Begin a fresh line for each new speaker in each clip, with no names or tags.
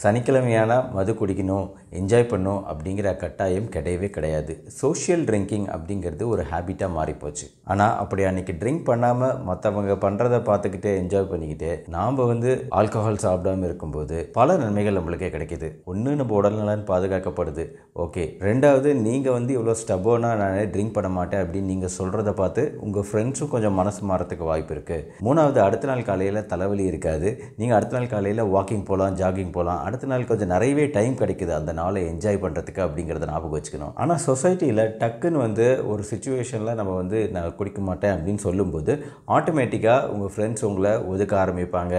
சனிக்கிழமையான மது குடிக்கணும், என்ஜாய் பண்ணணும் அப்படிங்கிற கட்டாயம் கிடையவே கிடையாது. சோஷியல் ட்ரிங்கிங் அப்படிங்கிறது ஒரு ஹேபிட்டாக மாறிப்போச்சு. ஆனால் அப்படி அன்றைக்கி ட்ரிங்க் பண்ணாமல் மற்றவங்க பண்ணுறதை பார்த்துக்கிட்டு என்ஜாய் பண்ணிக்கிட்டு நாம் ஆல்கஹால் சாப்பிடாமல் இருக்கும்போது பல நன்மைகள் நம்மளுக்கே கிடைக்கிது. ஒன்று, நம்ம உடல்நலன் பாதுகாக்கப்படுது. ஓகே. ரெண்டாவது, நீங்கள் இவ்வளோ ஸ்டபோனாக நான் ட்ரிங்க் பண்ண மாட்டேன் அப்படின்னு நீங்கள் சொல்கிறத பார்த்து உங்கள் ஃப்ரெண்ட்ஸும் கொஞ்சம் மனசு மாறத்துக்கு வாய்ப்பு இருக்குது. மூணாவது, அடுத்த நாள் காலையில் தலைவலி இருக்காது. நீங்கள் அடுத்த நாள் காலையில் வாக்கிங் போகலாம், ஜாகிங் போகலாம். அடுத்த நாள் கொஞ்சம் நிறையவே டைம் கிடைக்குது அந்த நாளை என்ஜாய் பண்ணுறதுக்கு அப்படிங்கிறத ஞாபகம் வச்சுக்கணும். ஆனால் சொசைட்டியில் டக்குன்னு ஒரு சுச்சுவேஷனில் நம்ம நான் குடிக்க மாட்டேன் அப்படின்னு சொல்லும்போது ஆட்டோமேட்டிக்காக உங்கள் ஃப்ரெண்ட்ஸ் உங்களை ஒதுக்க ஆரம்பிப்பாங்க.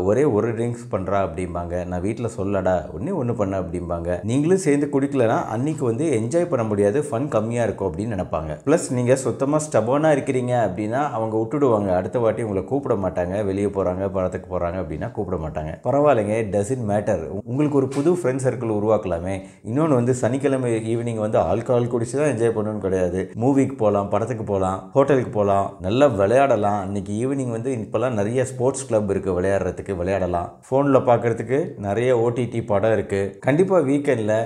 ஒரே ஒரு ட்ரிங்க்ஸ் பண்ணுறா அப்படிம்பாங்க. நான் வீட்டில் சொல்லடா ஒன்று பண்ண அப்படிம்பாங்க. நீங்களும் சேர்ந்து குடிக்கலனா அன்றைக்கி என்ஜாய் பண்ண முடியாது, ஃபன் கம்மியாக இருக்கும் அப்படின்னு நினைப்பாங்க. ப்ளஸ் நீங்கள் சுத்தமாக ஸ்டபோனாக இருக்கிறீங்க அப்படின்னா அவங்க விட்டுடுவாங்க. அடுத்த வாட்டி உங்களை கூப்பிட மாட்டாங்க. வெளியே போகிறாங்க, படத்துக்கு போகிறாங்க அப்படின்னா கூப்பிட மாட்டாங்க. பரவாயில்லைங்க, டசன்ட் மேட்டர். உங்களுக்கு ஒரு புது ஃப்ரெண்ட் சர்க்கிள் உருவாக்கலாமே. இன்னொன்று சனிக்கிழமை ஈவினிங் ஆல்கஹால் குடிச்சு தான் என்ஜாய் பண்ணணும்னு கிடையாது. மூவிக்கு போகலாம், படத்துக்கு போகலாம், ஹோட்டலுக்கு போகலாம், நல்லா விளையாடலாம். இன்னைக்கு ஈவினிங் இப்போல்லாம் நிறைய ஸ்போர்ட்ஸ் கிளப் இருக்குது, விளையாடுறதுக்கு விளையாடலாம். ஃபோனில் பார்க்குறதுக்கு நிறைய ஓடிடி படம் இருக்குது. கண்டிப்பாக வீக்கெண்டில்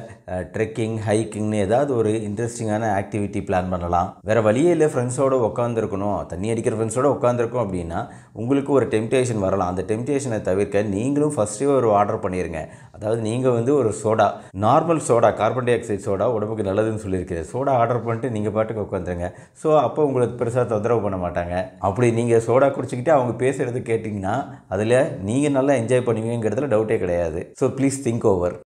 ட்ரெக்கிங், ஹைக்கிங்னு ஏதாவது ஒரு இன்ட்ரெஸ்டிங்கான ஆக்டிவிட்டி பிளான் பண்ணலாம். வேறு வழியே இல்லை, ஃப்ரெண்ட்ஸோடு உட்காந்துருக்கணும், தண்ணி அடிக்கிற ஃப்ரெண்ட்ஸோடு உட்காந்துருக்கோம் அப்படின்னா உங்களுக்கு ஒரு டெம்டேஷன் வரலாம். அந்த டெம்டேஷனை தவிர்க்க நீங்களும் ஃபஸ்ட்டே ஒரு ஆர்டர் பண்ணிடுங்க. அதாவது நீங்கள் ஒரு soda, normal soda, carbon di oxide soda உடம்புக்கு நல்லதுன்னு சொல்லியிருக்கேன். சோடா ஆர்டர் பண்ணிட்டு நீங்கள் பாட்டுக்கு உட்காந்துருங்க. ஸோ அப்போ உங்களுக்கு பெருசாக தொந்தரவு பண்ண மாட்டாங்க. அப்படி நீங்கள் சோடா குடிச்சிக்கிட்டு அவங்க பேசுகிறது கேட்டிங்கன்னா அதில் நீங்கள் நல்லா என்ஜாய் பண்ணுவீங்கிறதுல டவுட்டே கிடையாது. So please think over.